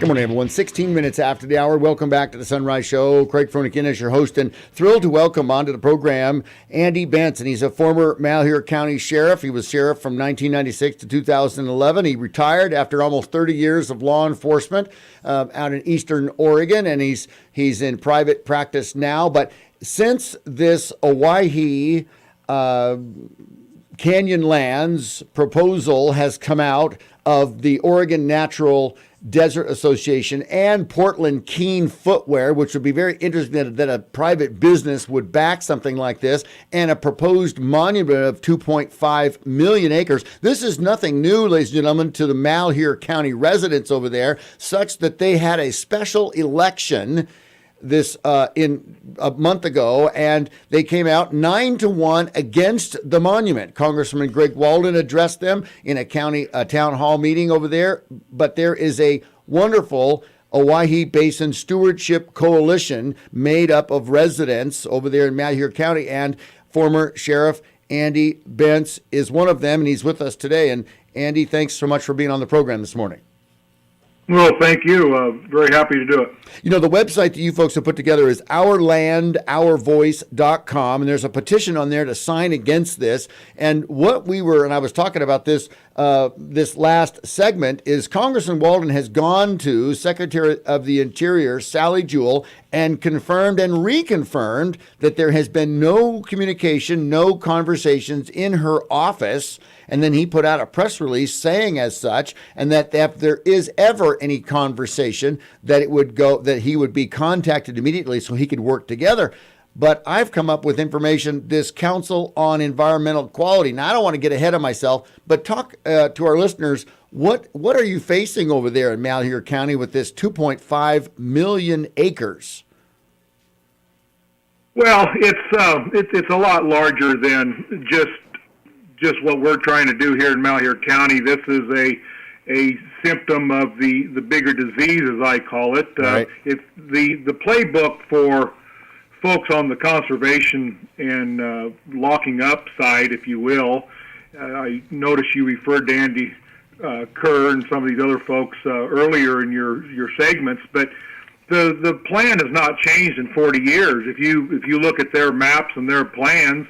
morning, everyone. 16 minutes after the hour. Welcome back to the Sunrise Show. Craig Fronikin is your host, and thrilled to welcome onto the program Andy Bentz. And he's a former Malheur County Sheriff. He was sheriff from 1996 to 2011. He retired after almost 30 years of law enforcement out in Eastern Oregon, and he's in private practice now. But since this Owyhee Canyonlands proposal has come out of the Oregon Natural Desert Association and Portland Keen Footwear, which would be very interesting that a private business would back something like this, and a proposed monument of 2.5 million acres. This is nothing new, ladies and gentlemen, to the Malheur County residents over there, such that they had a special election this in a month ago, and they came out 9-1 against the monument. Congressman Greg Walden addressed them in a town hall meeting over there. But there is a wonderful Owyhee Basin Stewardship Coalition made up of residents over there in Malheur County, and former Sheriff Andy Bentz is one of them, and he's with us today. And Andy, thanks so much for being on the program this morning. Well, thank you. Very happy to do it. You know, the website that you folks have put together is ourlandourvoice.com, and there's a petition on there to sign against this. And I was talking about this this last segment, is Congressman Walden has gone to Secretary of the Interior, Sally Jewell, and confirmed and reconfirmed that there has been no communication, no conversations in her office. And then he put out a press release saying as such, and that if there is ever any conversation, that he would be contacted immediately so he could work together. But I've come up with information, this Council on Environmental Quality. Now, I don't want to get ahead of myself, but talk to our listeners. What are you facing over there in Malheur County with this 2.5 million acres? Well, it's a lot larger than just what we're trying to do here in Malheur County. This is a symptom of the bigger disease, as I call it. Right. It's the playbook for folks on the conservation and locking up side, if you will. I noticed you referred to Andy Kerr and some of these other folks earlier in your segments, but the plan has not changed in 40 years. If you look at their maps and their plans,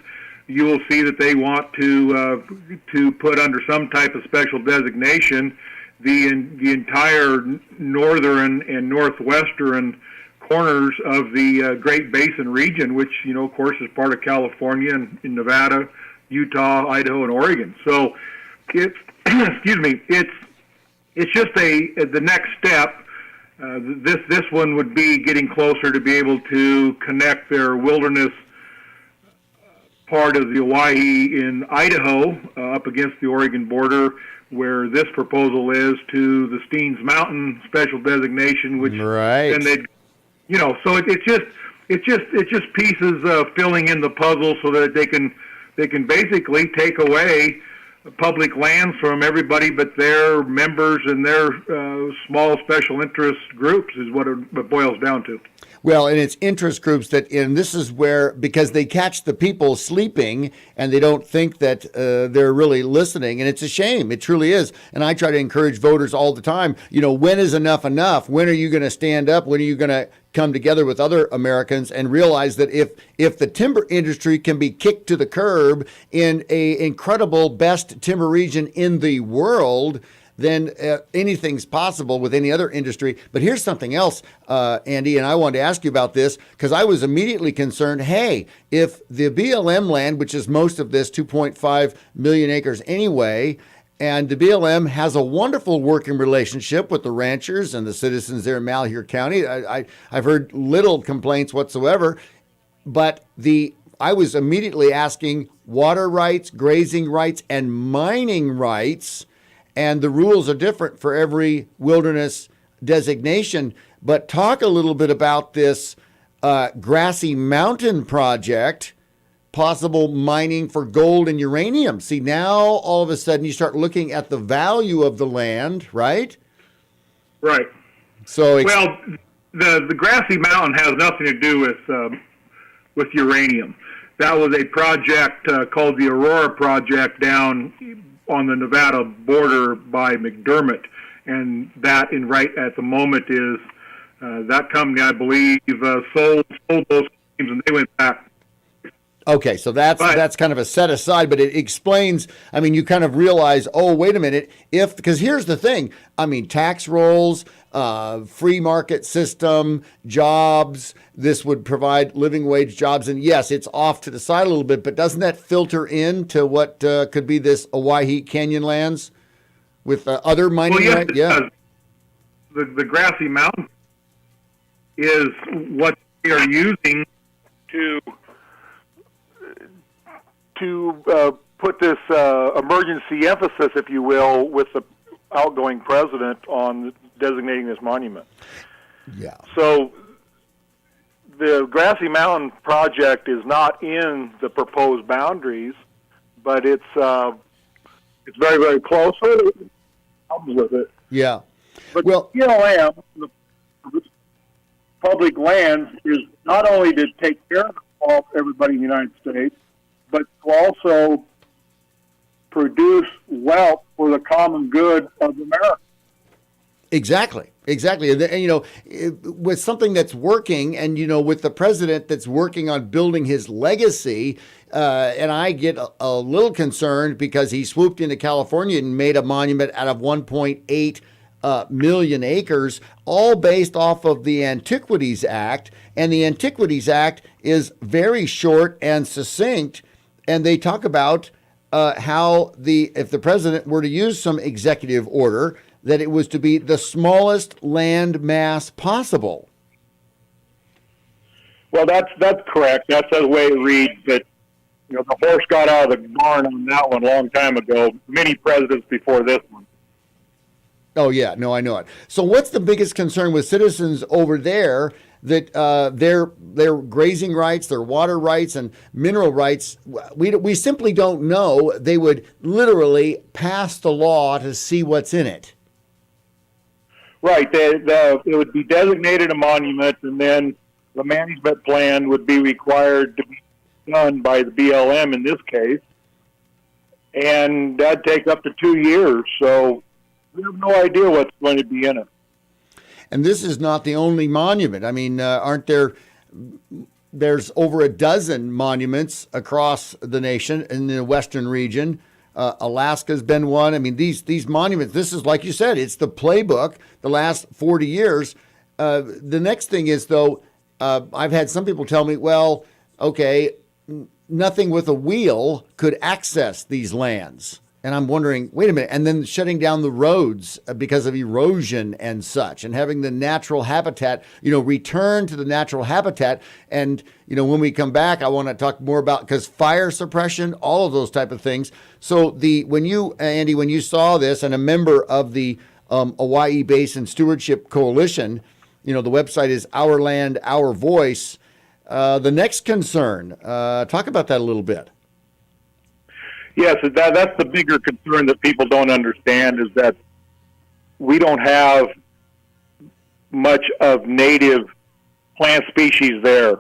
you will see that they want to put under some type of special designation the entire northern and northwestern corners of the Great Basin region, which, of course, is part of California and in Nevada, Utah, Idaho, and Oregon. So it's it's just the next step. This one would be getting closer to be able to connect their wilderness part of the Owyhee in Idaho up against the Oregon border, where this proposal is, to the Steens Mountain special designation, which right. And they, so it's just pieces filling in the puzzle so that they can basically take away public lands from everybody but their members and their small special interest groups, is what it boils down to. Well, and it's interest groups and this is where, because they catch the people sleeping and they don't think that they're really listening. And it's a shame. It truly is. And I try to encourage voters all the time, when is enough enough? When are you going to stand up? When are you going to come together with other Americans and realize that if the timber industry can be kicked to the curb in a incredible best timber region in the world, then anything's possible with any other industry. But here's something else, Andy, and I wanted to ask you about this because I was immediately concerned, hey, if the BLM land, which is most of this 2.5 million acres anyway, and the BLM has a wonderful working relationship with the ranchers and the citizens there in Malheur County. I've heard little complaints whatsoever, but I was immediately asking water rights, grazing rights, and mining rights. And the rules are different for every wilderness designation. But talk a little bit about this Grassy Mountain project, possible mining for gold and uranium. See, now all of a sudden you start looking at the value of the land, right? Right. So, the Grassy Mountain has nothing to do with uranium. That was a project called the Aurora Project down on the Nevada border by McDermott, and that in right at the moment is that company, I believe, sold those claims, and they went back. Okay, so that's kind of a set aside, but it explains. I mean, you kind of realize, oh, wait a minute, because here's the thing. I mean, tax rolls, free market system, jobs. This would provide living wage jobs, and yes, it's off to the side a little bit, but doesn't that filter into what could be this Owyhee Canyon lands with other mining? Well, yes, right? it Yeah. does. The Grassy Mountain is what they are using to put this emergency emphasis, if you will, with the outgoing president on designating this monument. Yeah. So the Grassy Mountain project is not in the proposed boundaries, but it's very, very close. Problems with it. Yeah. But well, BLM, the public lands, is not only to take care of everybody in the United States, but to also produce wealth for the common good of America. Exactly. And, with something that's working, and with the president that's working on building his legacy, and I get a little concerned because he swooped into California and made a monument out of 1.8 million acres, all based off of the Antiquities Act. And the Antiquities Act is very short and succinct, and they talk about how if the president were to use some executive order, that it was to be the smallest land mass possible. Well, that's correct. That's the way it reads. But the horse got out of the barn on that one a long time ago. Many presidents before this one. Oh yeah, no, I know it. So, what's the biggest concern with citizens over there? That their grazing rights, their water rights, and mineral rights, we simply don't know. They would literally pass the law to see what's in it. Right. It would be designated a monument, and then the management plan would be required to be done by the BLM in this case, and that'd take up to 2 years. So we have no idea what's going to be in it. And this is not the only monument. I mean, aren't there's over a dozen monuments across the nation in the western region. Alaska's been one. I mean, these monuments, this is, like you said, it's the playbook the last 40 years. The next thing is, though, I've had some people tell me, well, okay, nothing with a wheel could access these lands. And I'm wondering, wait a minute, and then shutting down the roads because of erosion and such, and having the natural habitat, return to the natural habitat. And, when we come back, I want to talk more about, because fire suppression, all of those type of things. So when you saw this, and a member of the Owyhee Basin Stewardship Coalition, the website is Our Land, Our Voice. The next concern, talk about that a little bit. Yes, that's the bigger concern that people don't understand, is that we don't have much of native plant species there.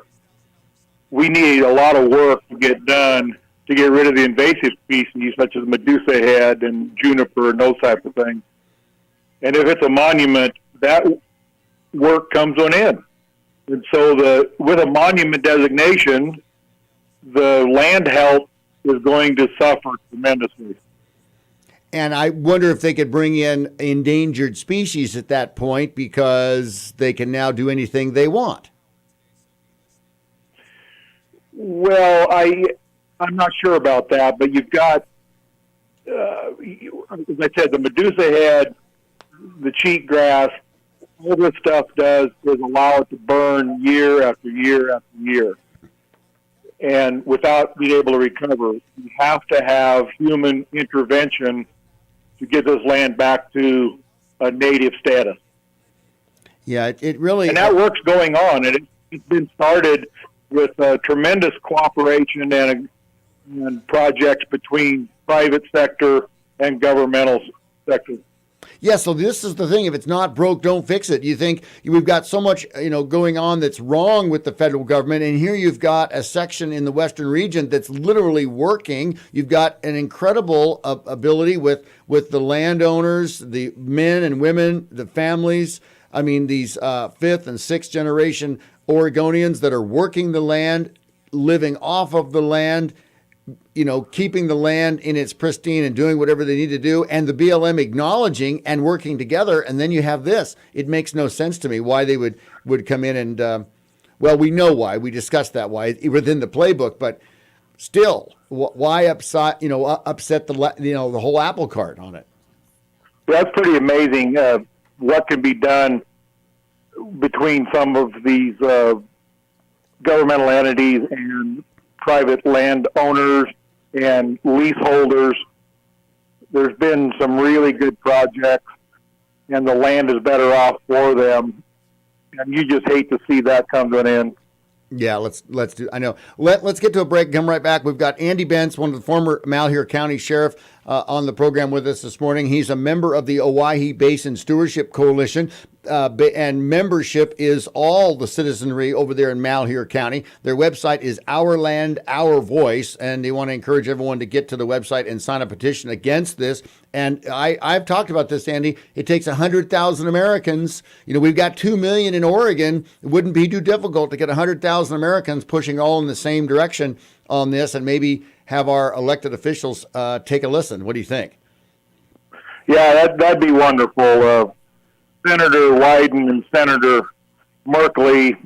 We need a lot of work to get done to get rid of the invasive species such as Medusa head and juniper and those type of things. And if it's a monument, that work comes to an end. And so with a monument designation, the land health is going to suffer tremendously. And I wonder if they could bring in endangered species at that point, because they can now do anything they want. Well, I'm not sure about that, but you've got, as I said, the Medusa head, the cheatgrass. All this stuff does is allow it to burn year after year after year, and without being able to recover. You have to have human intervention to get this land back to a native status. Yeah, it really... And that work's going on, and it's been started with tremendous cooperation and projects between private sector and governmental sector. Yeah, so this is the thing. If it's not broke, don't fix it. You think we've got so much, going on that's wrong with the federal government, and here you've got a section in the Western region that's literally working. You've got an incredible ability with the landowners, the men and women, the families. I mean, these fifth and sixth generation Oregonians that are working the land, living off of the land, keeping the land in its pristine and doing whatever they need to do, and the BLM acknowledging and working together. And then you have this. It makes no sense to me why they would come in and, well, we know why. We discussed that why within the playbook, but still, why upset the whole apple cart on it? That's pretty amazing. What can be done between some of these governmental entities and private landowners and leaseholders. There's been some really good projects, and the land is better off for them. And you just hate to see that come to an end. Yeah, let's do. I know. Let's get to a break. Come right back. We've got Andy Bentz, one of the former Malheur County Sheriff, on the program with us this morning. He's a member of the Owyhee Basin Stewardship Coalition, and membership is all the citizenry over there in Malheur County. Their website is Our Land, Our Voice, and they want to encourage everyone to get to the website and sign a petition against this. And I've talked about this, Andy. It takes 100,000 Americans. We've got 2 million in Oregon. It wouldn't be too difficult to get 100,000 Americans pushing all in the same direction on this, and maybe have our elected officials take a listen. What do you think? Yeah, that'd be wonderful. Senator Wyden and Senator Merkley,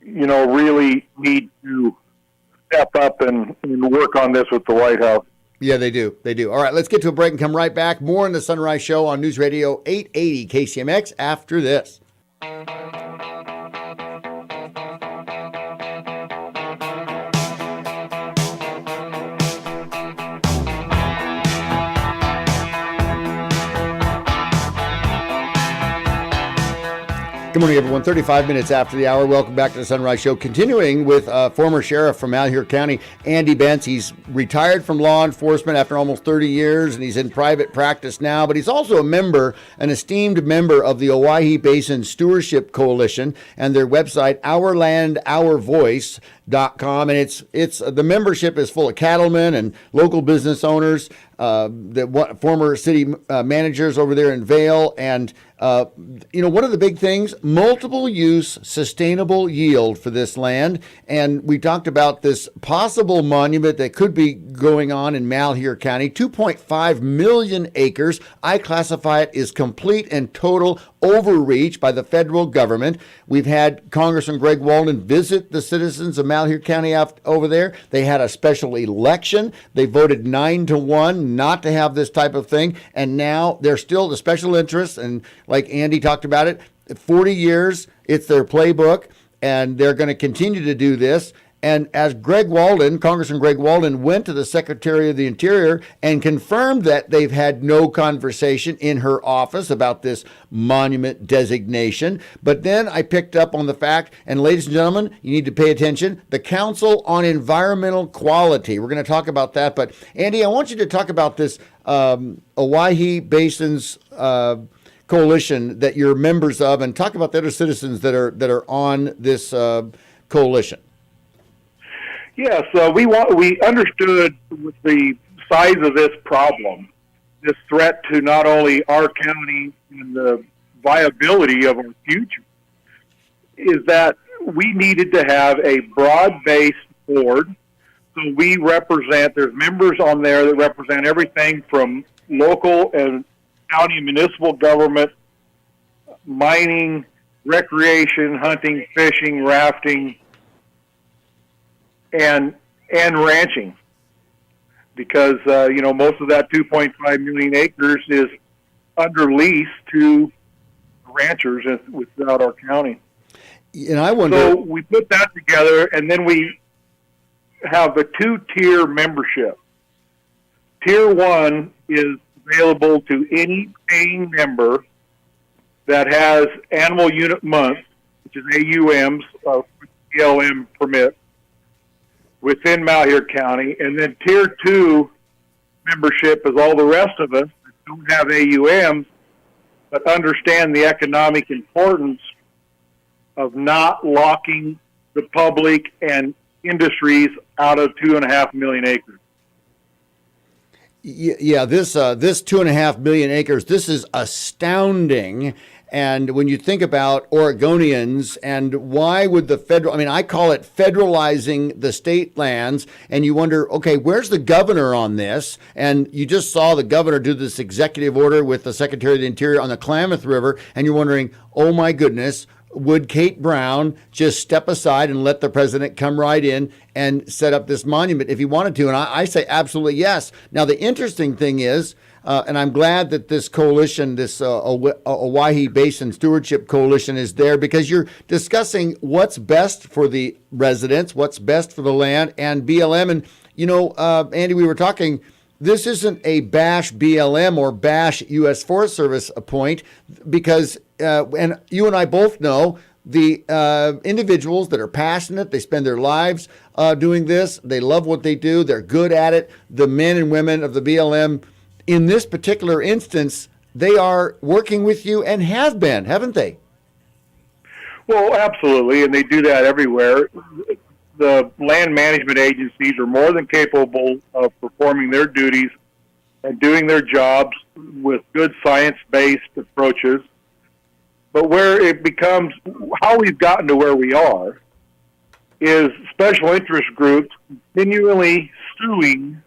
really need to step up and work on this with the White House. Yeah, they do. They do. All right, let's get to a break and come right back. More in the Sunrise Show on News Radio 880 KCMX after this. Good morning, everyone. 35 minutes after the hour. Welcome back to the Sunrise Show. Continuing with former sheriff from Malheur County, Andy Bentz. He's retired from law enforcement after almost 30 years, and he's in private practice now. But he's also an esteemed member of the Owyhee Basin Stewardship Coalition and their website, OurLandOurVoice.com. And it's the membership is full of cattlemen and local business owners, former city managers over there in Vail, and one of the big things, multiple use, sustainable yield for this land. And we talked about this possible monument that could be going on in Malheur County, 2.5 million acres. I classify it as complete and total overreach by the federal government. We've had Congressman Greg Walden visit the citizens of Malheur County over there. They had a special election. They voted 9-1 not to have this type of thing. And now they're still the special interests. And like Andy talked about it, 40 years, it's their playbook, and they're going to continue to do this. And as Congressman Greg Walden went to the Secretary of the Interior and confirmed that they've had no conversation in her office about this monument designation. But then I picked up on the fact, and ladies and gentlemen, you need to pay attention, the Council on Environmental Quality. We're going to talk about that. But Andy, I want you to talk about this Owyhee Basin's coalition that you're members of, and talk about the other citizens that are on this coalition. Yes, we understood with the size of this problem, this threat to not only our county and the viability of our future, is that we needed to have a broad-based board. So there's members on there that represent everything from local and county and municipal government, mining, recreation, hunting, fishing, rafting, and ranching, because most of that 2.5 million acres is under lease to ranchers without our county. And I wonder. So we put that together, and then we have a 2-tier membership. Tier 1 is available to any paying member that has animal unit months, which is AUMs, PLM permit, within Malheur County. And then Tier 2 membership is all the rest of us that don't have AUMs but understand the economic importance of not locking the public and industries out of 2.5 million acres. Yeah, this 2.5 million acres, this is astounding. And when you think about Oregonians and why would the federal, I mean, I call it federalizing the state lands, and you wonder, okay, where's the governor on this? And you just saw the governor do this executive order with the Secretary of the Interior on the Klamath River, and you're wondering, oh my goodness, would Kate Brown just step aside and let the president come right in and set up this monument if he wanted to? And I say absolutely yes. Now, the interesting thing is, and I'm glad that this coalition, this Owyhee Basin Stewardship Coalition is there, because you're discussing what's best for the residents, what's best for the land, and BLM. And, you know, Andy, we were talking, this isn't a bash BLM or bash U.S. Forest Service point, because, and you and I both know, the individuals that are passionate, they spend their lives doing this, they love what they do, they're good at it. The men and women of the BLM, in this particular instance, they are working with you and have been, haven't they? Well, absolutely, and they do that everywhere. The land management agencies are more than capable of performing their duties and doing their jobs with good science-based approaches. But where it becomes, how we've gotten to where we are, is special interest groups continually suing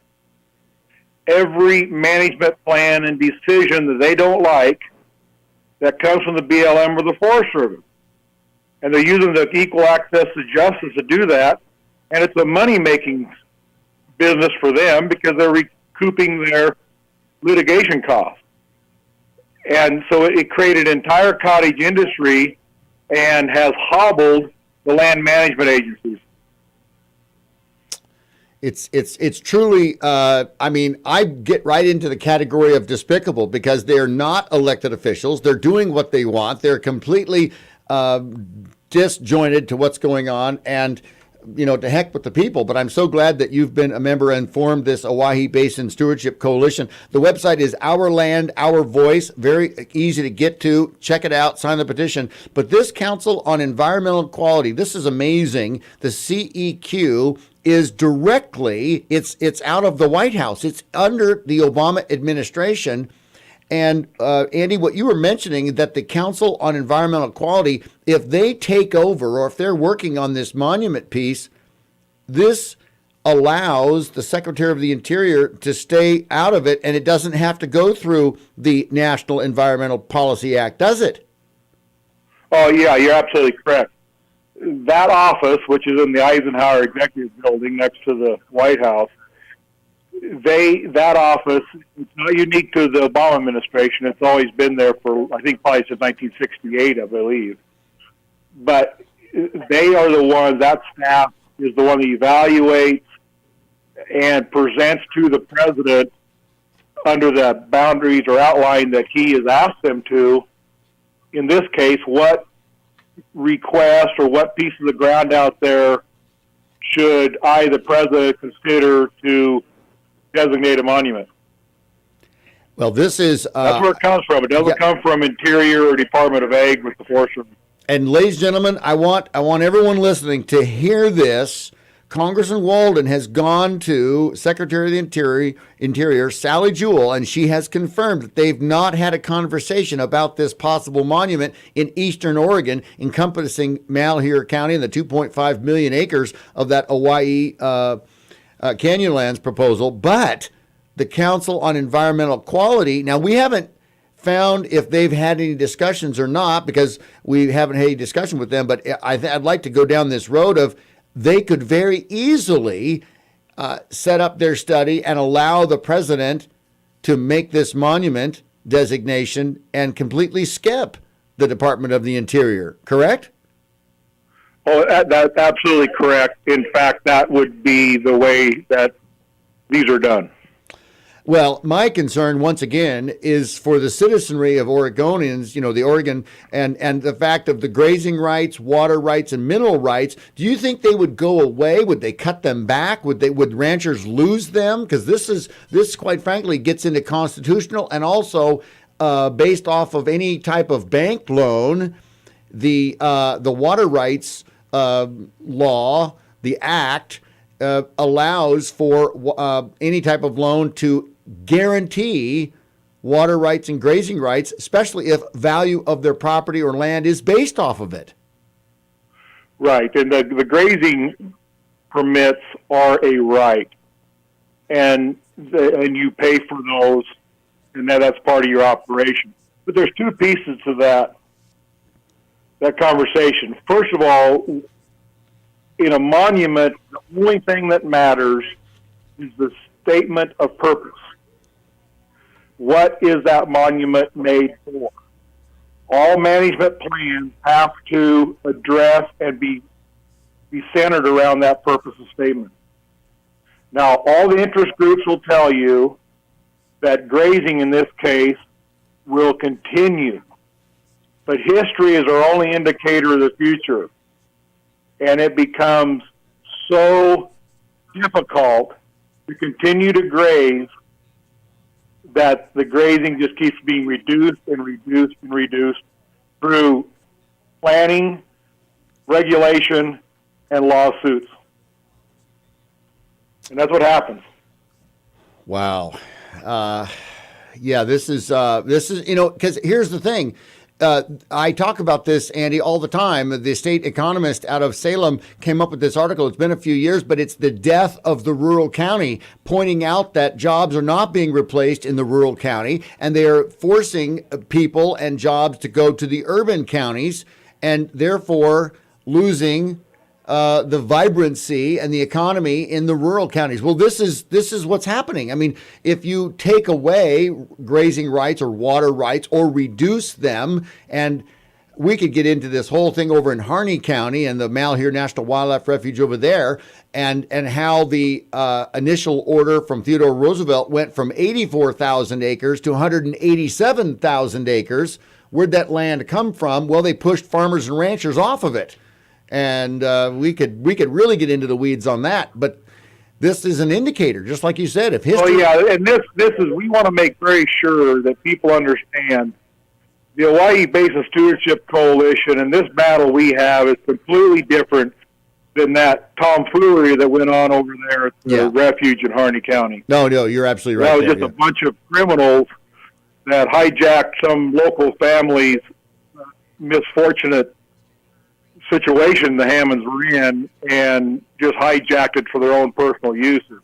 every management plan and decision that they don't like that comes from the BLM or the Forest Service. And they're using the equal access to justice to do that. And it's a money-making business for them because they're recouping their litigation costs. And so it created an entire cottage industry and has hobbled the land management agencies. It's truly, I mean, I get right into the category of despicable, because they're not elected officials. They're doing what they want. They're completely disjointed to what's going on, and, you know, to heck with the people. But I'm so glad that you've been a member and formed this Owyhee Basin Stewardship Coalition. The website is Our Land, Our Voice. Very easy to get to. Check it out. Sign the petition. But this Council on Environmental Quality, this is amazing. The CEQ is directly, it's out of the White House. It's under the Obama administration. And Andy, what you were mentioning, that the Council on Environmental Quality, if they take over or if they're working on this monument piece, this allows the Secretary of the Interior to stay out of it, and it doesn't have to go through the National Environmental Policy Act, does it? Oh, yeah, you're absolutely correct. That office, which is in the Eisenhower Executive Building next to the White House, that office, it's not unique to the Obama administration. It's always been there for, I think, probably since 1968, I believe. But they are the ones, that staff is the one that evaluates and presents to the president under the boundaries or outline that he has asked them to. In this case, what request or what piece of the ground out there should the president, consider to designate a monument? Well, this is that's where it comes from. It doesn't come from Interior or Department of Ag with the Forest Service. And ladies and gentlemen, I want everyone listening to hear this. Congressman Walden has gone to Secretary of the Interior, Sally Jewell, and she has confirmed that they've not had a conversation about this possible monument in eastern Oregon, encompassing Malheur County and the 2.5 million acres of that Owyhee Canyonlands proposal. But the Council on Environmental Quality, now we haven't found if they've had any discussions or not, because we haven't had any discussion with them, but I'd like to go down this road of they could very easily set up their study and allow the president to make this monument designation and completely skip the Department of the Interior, correct? Oh, that's absolutely correct. In fact, that would be the way that these are done. Well, my concern, once again, is for the citizenry of Oregonians, you know, the Oregon, and the fact of the grazing rights, water rights, and mineral rights. Do you think they would go away? Would they cut them back? Would ranchers lose them? Because this, quite frankly, gets into constitutional and also based off of any type of bank loan, the water rights law, the act, allows for any type of loan to guarantee water rights and grazing rights, especially if value of their property or land is based off of it. Right, and the grazing permits are a right, and you pay for those, and that's part of your operation. But there's two pieces to that conversation. First of all, in a monument, the only thing that matters is the statement of purpose. What is that monument made for? All management plans have to address and be centered around that purpose and statement. Now, all the interest groups will tell you that grazing in this case will continue. But history is our only indicator of the future. And it becomes so difficult to continue to graze that the grazing just keeps being reduced and reduced and reduced through planning, regulation, and lawsuits. And that's what happens. Wow. Yeah, this is, because here's the thing. I talk about this, Andy, all the time. The state economist out of Salem came up with this article. It's been a few years, but it's the death of the rural county, pointing out that jobs are not being replaced in the rural county, and they are forcing people and jobs to go to the urban counties, and therefore losing the vibrancy and the economy in the rural counties. Well, this is what's happening. I mean, if you take away grazing rights or water rights or reduce them, and we could get into this whole thing over in Harney County and the Malheur National Wildlife Refuge over there, and how the initial order from Theodore Roosevelt went from 84,000 acres to 187,000 acres. Where'd that land come from? Well, they pushed farmers and ranchers off of it. And we could really get into the weeds on that, but this is an indicator, just like you said. If history, and this is, we want to make very sure that people understand the Hawaii Basin Stewardship Coalition, and this battle we have is completely different than that tomfoolery that went on over there at the refuge in Harney County. No, you're absolutely right. That was just a bunch of criminals that hijacked some local family's misfortunate situation the Hammonds were in and just hijacked it for their own personal uses.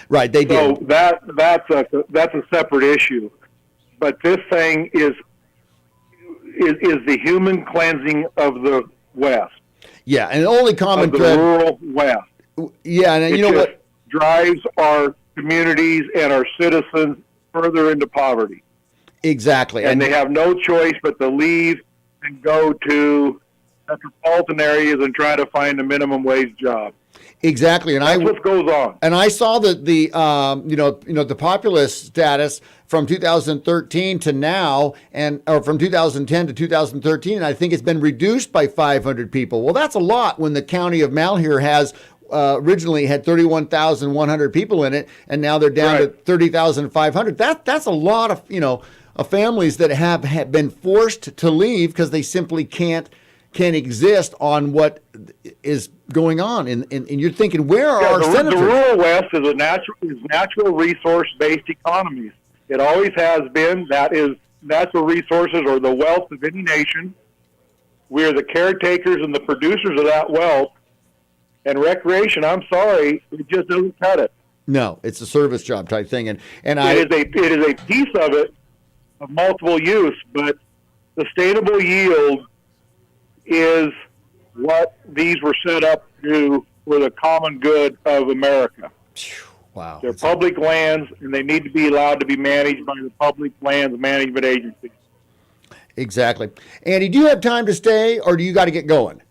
Right, they did. So that's a separate issue. But this thing is the human cleansing of the West. Yeah, and the only common of the thread, rural West. Yeah, and you know what drives our communities and our citizens further into poverty. Exactly, and they have no choice but to leave and go to metropolitan areas and try to find a minimum wage job. Exactly, and that's what goes on. And I saw that the populace status from 2013 to now, or from 2010 to 2013, and I think it's been reduced by 500 people. Well, that's a lot when the county of Malheur has originally had 31,100 people in it, and now they're down to 30,500. That's a lot of families that have been forced to leave because they simply can't exist on what is going on. And you're thinking, where are our senators? The rural West is natural resource-based economies. It always has been. That is natural resources or the wealth of any nation. We are the caretakers and the producers of that wealth. And recreation, I'm sorry, it just doesn't cut it. No, it's a service job type thing. It is a piece of it of multiple use, but sustainable yield is what these were set up to do for the common good of America. Wow. They're public lands, and they need to be allowed to be managed by the Public Lands Management Agency. Exactly. Andy, do you have time to stay, or do you got to get going?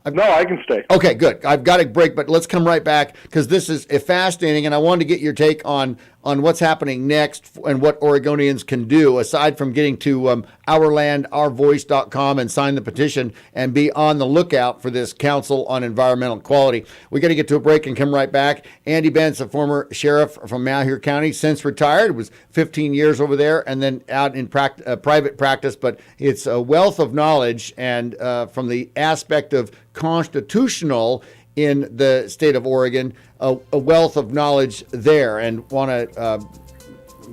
No, I can stay. Okay, good. I've got to break, but let's come right back because this is fascinating, and I wanted to get your take on on what's happening next and what Oregonians can do, aside from getting to ourlandourvoice.com and sign the petition and be on the lookout for this Council on Environmental Quality. We got to get to a break and come right back. Andy Bentz, a former sheriff from Malheur County, since retired, was 15 years over there and then out in private practice, but it's a wealth of knowledge, and from the aspect of constitutional in the state of Oregon, a wealth of knowledge there, and want to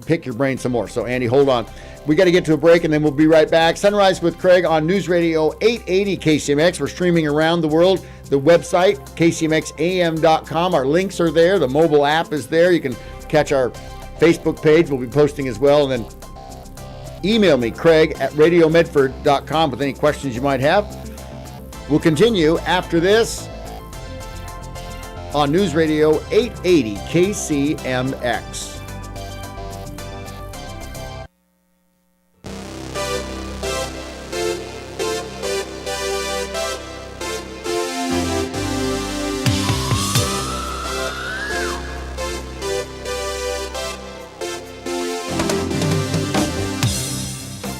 pick your brain some more. So, Andy, hold on. We got to get to a break, and then we'll be right back. Sunrise with Craig on News Radio 880 KCMX. We're streaming around the world. The website, kcmxam.com. Our links are there. The mobile app is there. You can catch our Facebook page. We'll be posting as well. And then email me, craig@radiomedford.com, with any questions you might have. We'll continue after this on News Radio 880 KCMX.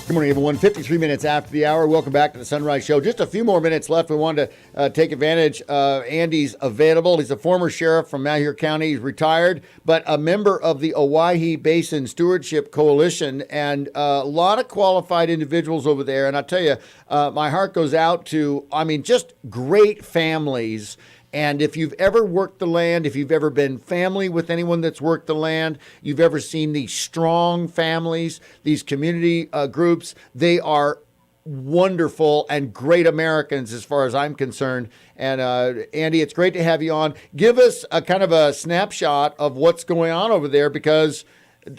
Good morning, everyone. 53 minutes after the hour. Welcome back to the Sunrise Show. Just a few more minutes left. We wanted to take advantage. Andy's available. He's a former sheriff from Malheur County. He's retired, but a member of the Owyhee Basin Stewardship Coalition, and a lot of qualified individuals over there. And I tell you, my heart goes out to, just great families. And if you've ever worked the land, if you've ever been family with anyone that's worked the land, you've ever seen these strong families, these community groups, they are wonderful and great Americans as far as I'm concerned. And Andy, it's great to have you on. Give us a kind of a snapshot of what's going on over there, because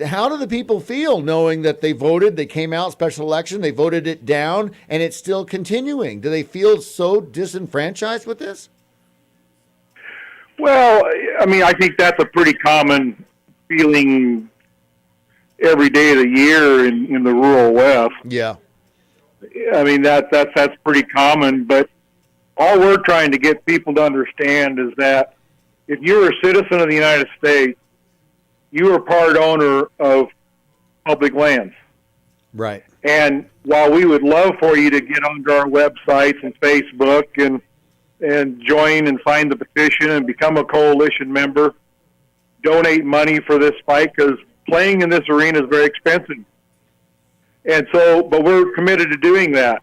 how do the people feel knowing that they voted, they came out, special election, they voted it down, and it's still continuing? Do they feel so disenfranchised with this? Well, I think that's a pretty common feeling every day of the year in the rural West. Yeah. That's pretty common, but all we're trying to get people to understand is that if you're a citizen of the United States, you are part owner of public lands. Right. And while we would love for you to get onto our websites and Facebook and join and sign the petition and become a coalition member, donate money for this fight, because playing in this arena is very expensive. And so, but we're committed to doing that.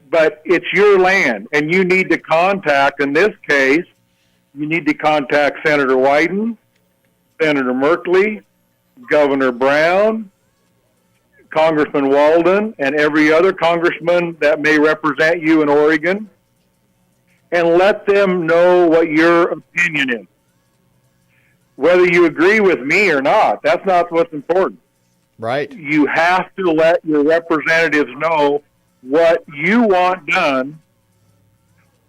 But it's your land, and you need to contact, in this case, you need to contact Senator Wyden, Senator Merkley, Governor Brown, Congressman Walden, and every other congressman that may represent you in Oregon, and let them know what your opinion is. Whether you agree with me or not, that's not what's important. Right. You have to let your representatives know what you want done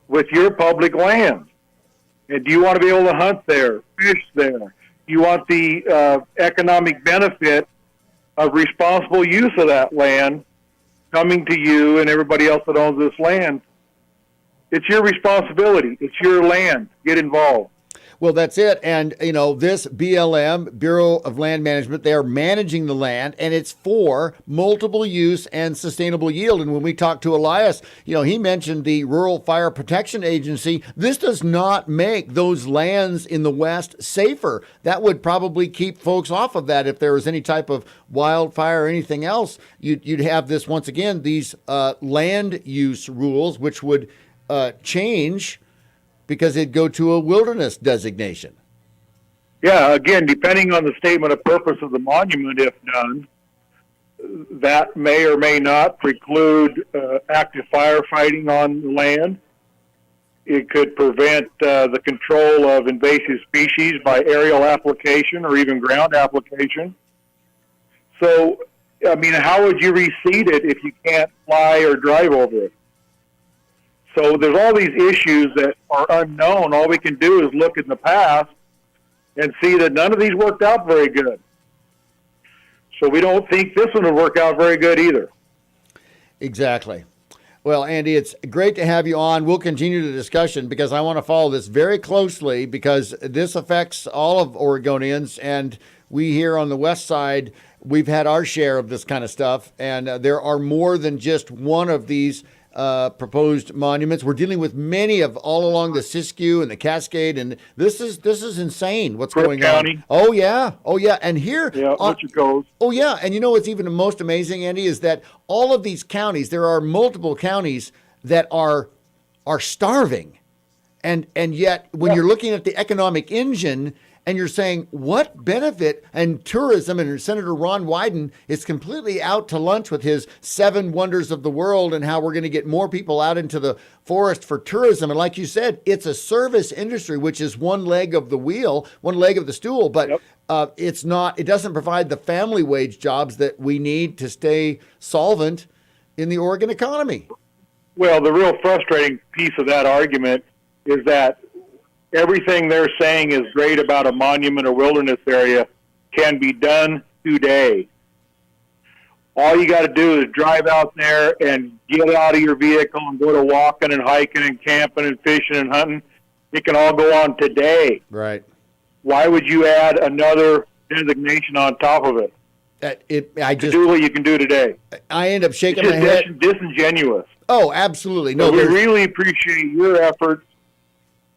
with your public land. And do you want to be able to hunt there, fish there? Do you want the economic benefit of responsible use of that land coming to you and everybody else that owns this land? It's your responsibility. It's your land. Get involved. Well, that's it. And, this BLM, Bureau of Land Management, they are managing the land, and it's for multiple use and sustainable yield. And when we talked to Elias, he mentioned the Rural Fire Protection Agency. This does not make those lands in the West safer. That would probably keep folks off of that if there was any type of wildfire or anything else. You'd have this, once again, these land use rules, which would change because it'd go to a wilderness designation. Yeah, again, depending on the statement of purpose of the monument, if done, that may or may not preclude active firefighting on the land. It could prevent the control of invasive species by aerial application or even ground application. So, how would you reseed it if you can't fly or drive over it? So there's all these issues that are unknown. All we can do is look in the past and see that none of these worked out very good. So we don't think this one will work out very good either. Exactly. Well, Andy, it's great to have you on. We'll continue the discussion because I want to follow this very closely because this affects all of Oregonians, and we here on the west side, we've had our share of this kind of stuff, and there are more than just one of these proposed monuments. We're dealing with many of all along the Siskiyou and the Cascade, and this is insane. What's Crook going County. on? Oh yeah, and here, Richard goes. oh yeah, and you know what's even the most amazing, Andy, is that all of these counties, there are multiple counties that are starving, and yet when you're looking at the economic engine. And you're saying, what benefit and tourism, and Senator Ron Wyden is completely out to lunch with his 7 wonders of the world and how we're going to get more people out into the forest for tourism. And like you said, it's a service industry, which is one leg of the wheel, one leg of the stool, but it doesn't provide the family wage jobs that we need to stay solvent in the Oregon economy. Well, the real frustrating piece of that argument is that everything they're saying is great about a monument or wilderness area can be done today. All you got to do is drive out there and get out of your vehicle and go to walking and hiking and camping and fishing and hunting. It can all go on today. Right. Why would you add another designation on top of it? To do what you can do today. I end up shaking It's my just head. Disingenuous. Oh, absolutely. No, So we really appreciate your efforts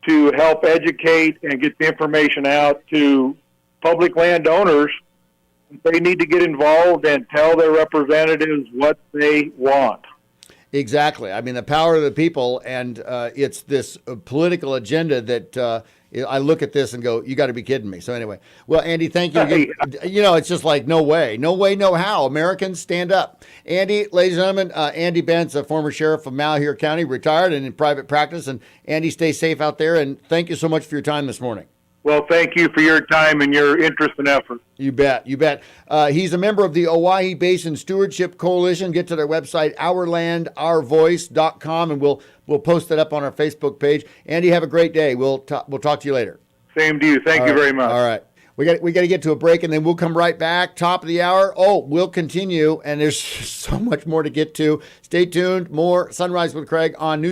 to help educate and get the information out to public landowners. They need to get involved and tell their representatives what they want. Exactly. I mean, the power of the people, and it's this political agenda that I look at this and go, you got to be kidding me. So anyway, well, Andy, thank you again. You know, it's just like, no way, no how. Americans, stand up. Andy, ladies and gentlemen, Andy Bentz, a former sheriff of Malheur County, retired and in private practice. And Andy, stay safe out there. And thank you so much for your time this morning. Well, thank you for your time and your interest and effort. You bet. He's a member of the Owyhee Basin Stewardship Coalition. Get to their website, ourlandourvoice.com, and we'll post that up on our Facebook page. Andy, have a great day. We'll talk to you later. Same to you. Thank you very much. All right. We got to get to a break, and then we'll come right back. Top of the hour. Oh, we'll continue, and there's so much more to get to. Stay tuned. More Sunrise with Craig on News.